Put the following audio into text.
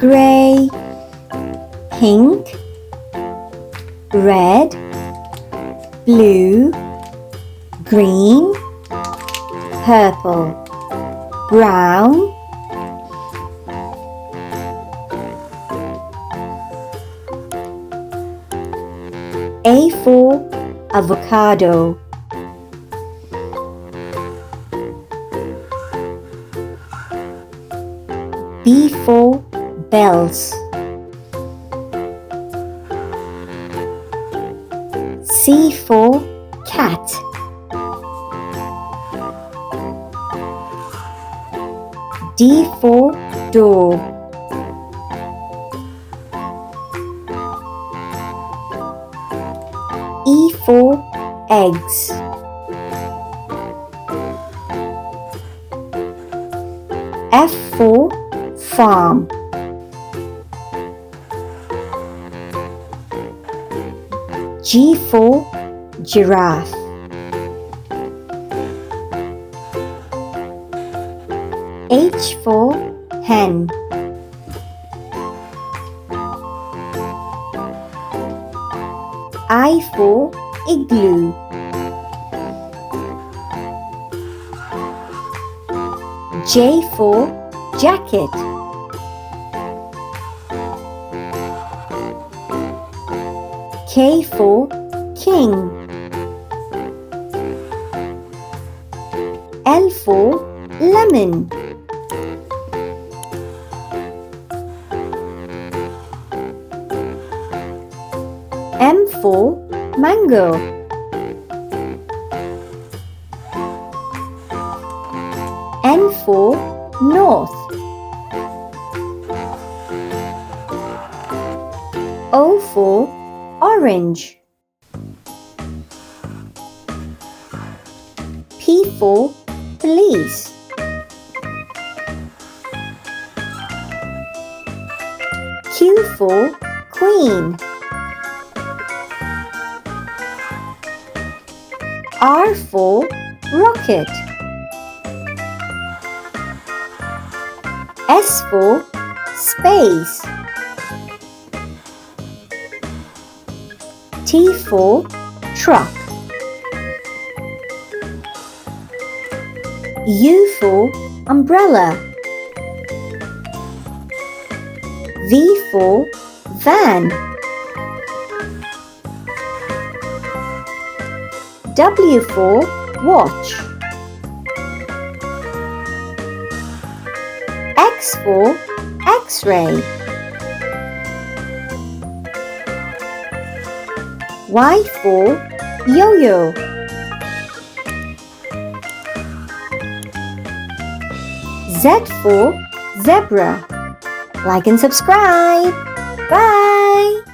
gray, pink, red, blue, green, purple, brown, A for avocado, B for bells, C for cat, D for door, E for eggs, F for farm, G for giraffe, H for hen, I for igloo, J for jacket, K for king, L for lemon, M for mango, N for north, O for orange, P for police, Q for queen, R for rocket, S for space, T for truck, U for umbrella, V for van, W for watch, X for X-ray, Y for yo-yo, Z for zebra. Like and subscribe. Bye!